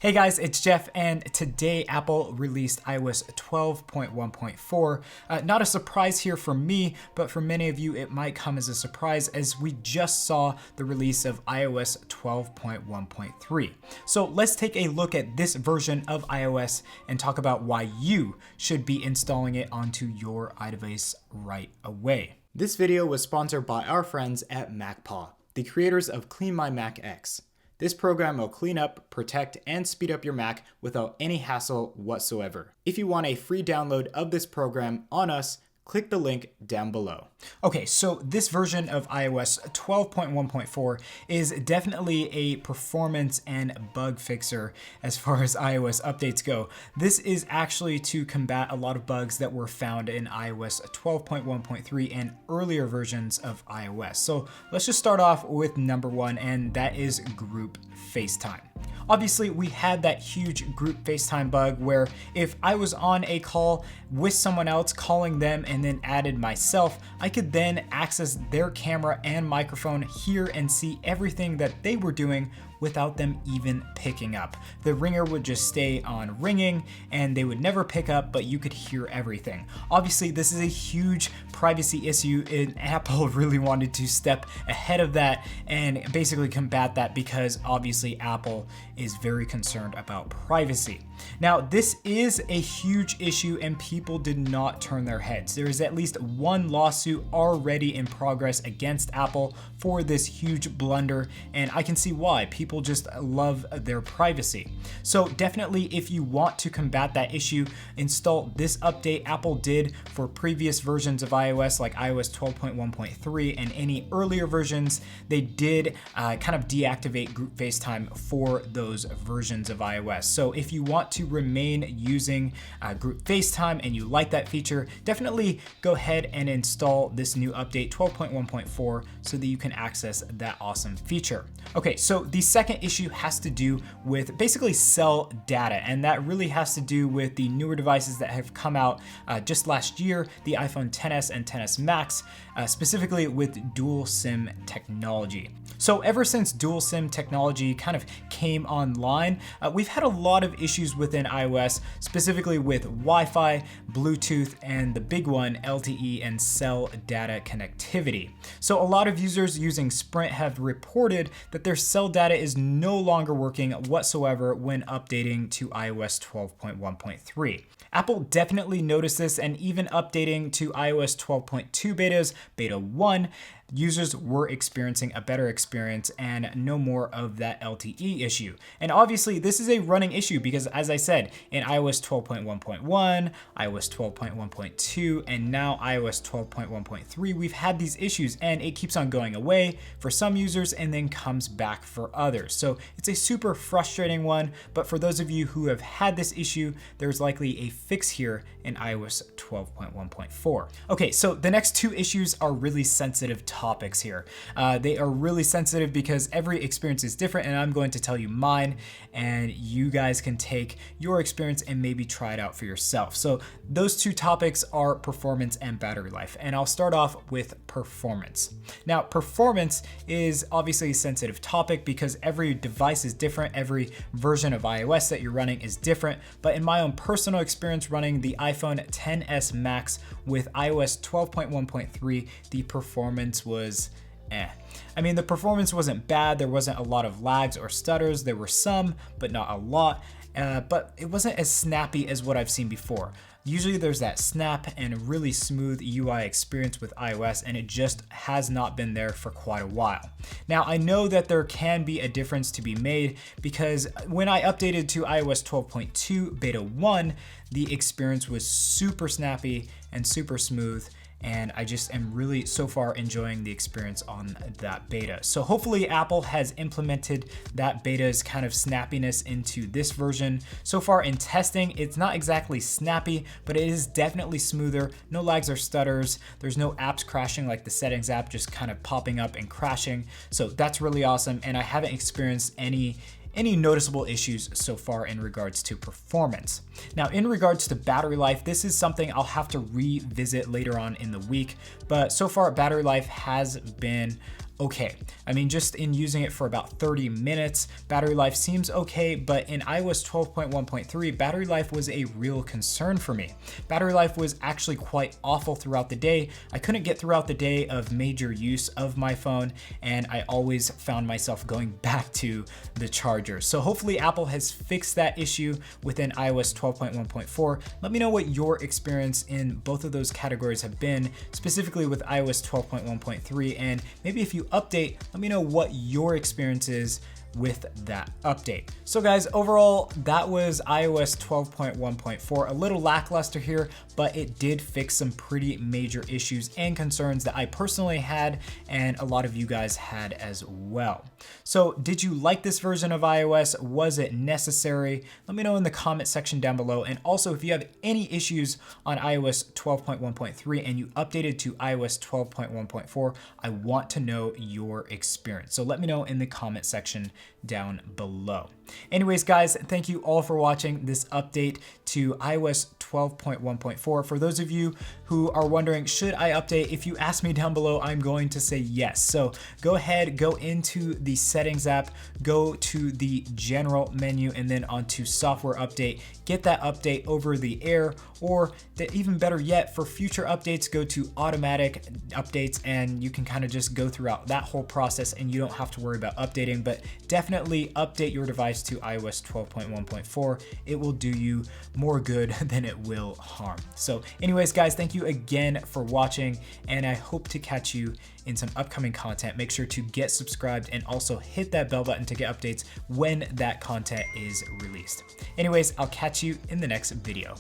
Hey guys, it's Jeff, and today Apple released iOS 12.1.4. Not a surprise here for me, but for many of you it might come as a surprise as we just saw the release of iOS 12.1.3. So let's take a look at this version of iOS and talk about why you should be installing it onto your iDevice right away. This video was sponsored by our friends at MacPaw, the creators of Clean My Mac X. This program will clean up, protect, and speed up your Mac without any hassle whatsoever. If you want a free download of this program on us, click the link down below. Okay, so this version of iOS 12.1.4 is definitely a performance and bug fixer as far as iOS updates go. This is actually to combat a lot of bugs that were found in iOS 12.1.3 and earlier versions of iOS. So let's just start off with number one, and that is group FaceTime. Obviously, we had that huge group FaceTime bug where if I was on a call with someone else, calling them and then added myself, I could then access their camera and microphone, hear and see everything that they were doing without them even picking up. The ringer would just stay on ringing and they would never pick up, but you could hear everything. Obviously, this is a huge privacy issue, and Apple really wanted to step ahead of that and basically combat that because obviously Apple is very concerned about privacy. Now, this is a huge issue and people did not turn their heads. There is at least one lawsuit already in progress against Apple for this huge blunder, and I can see why. People just love their privacy. So definitely, if you want to combat that issue, install this update Apple did for previous versions of iOS like iOS 12.1.3 and any earlier versions. They did kind of deactivate group FaceTime for those versions of iOS. So if you want to remain using group FaceTime and you like that feature, definitely go ahead and install this new update 12.1.4 so that you can access that awesome feature. Okay, so the second issue has to do with basically cell data, and that really has to do with the newer devices that have come out just last year, the iPhone XS and XS Max, specifically with dual SIM technology. So ever since dual SIM technology kind of came online, we've had a lot of issues within iOS, specifically with Wi-Fi, Bluetooth, and the big one, LTE and cell data connectivity. So a lot of users using Sprint have reported that their cell data is no longer working whatsoever when updating to iOS 12.1.3. Apple definitely noticed this, and even updating to iOS 12.2 betas, beta 1, users were experiencing a better experience and no more of that LTE issue. And obviously this is a running issue because, as I said, in iOS 12.1.1, iOS 12.1.2, and now iOS 12.1.3, we've had these issues and it keeps on going away for some users and then comes back for others. So it's a super frustrating one, but for those of you who have had this issue, there's likely a fix here in iOS 12.1.4. Okay, so the next two issues are really sensitive topics here. They are really sensitive because every experience is different, and I'm going to tell you mine, and you guys can take your experience and maybe try it out for yourself. So those two topics are performance and battery life, and I'll start off with performance. Now, performance is obviously a sensitive topic because every device is different, every version of iOS that you're running is different, but in my own personal experience running the iPhone XS Max with iOS 12.1.3, the performance was I mean, the performance wasn't bad. There wasn't a lot of lags or stutters. There were some, but not a lot. But it wasn't as snappy as what I've seen before. Usually there's that snap and really smooth UI experience with iOS, and it just has not been there for quite a while. Now, I know that there can be a difference to be made because when I updated to iOS 12.2 beta 1, the experience was super snappy and super smooth, and I just am really so far enjoying the experience on that beta. So hopefully Apple has implemented that beta's kind of snappiness into this version. So far in testing, it's not exactly snappy, but it is definitely smoother. No lags or stutters. There's no apps crashing like the settings app just kind of popping up and crashing. So that's really awesome, and I haven't experienced any noticeable issues so far in regards to performance. Now, in regards to battery life, this is something I'll have to revisit later on in the week, but so far battery life has been okay. I mean, just in using it for about 30 minutes, battery life seems okay, but in iOS 12.1.3, battery life was a real concern for me. Battery life was actually quite awful throughout the day. I couldn't get throughout the day of major use of my phone, and I always found myself going back to the charger. So hopefully Apple has fixed that issue within iOS 12.1.4. Let me know what your experience in both of those categories have been, specifically with iOS 12.1.3, and maybe if you update, let me know what your experience is with that update. So guys, overall, that was iOS 12.1.4, a little lackluster here, but it did fix some pretty major issues and concerns that I personally had and a lot of you guys had as well. So did you like this version of iOS? Was it necessary? Let me know in the comment section down below. And also, if you have any issues on iOS 12.1.3 and you updated to iOS 12.1.4, I want to know your experience. So let me know in the comment section down below. Anyways, guys, thank you all for watching this update to iOS 12.1.4. For those of you who are wondering, should I update? If you ask me down below, I'm going to say yes. So go ahead, go into the settings app, go to the general menu, and then onto software update. Get that update over the air, or even better yet, for future updates, go to automatic updates, and you can kind of just go throughout that whole process and you don't have to worry about updating. But definitely update your device to iOS 12.1.4. It will do you more good than it will harm. So anyways, guys, thank you again for watching, and I hope to catch you in some upcoming content. Make sure to get subscribed and also hit that bell button to get updates when that content is released. Anyways, I'll catch you in the next video.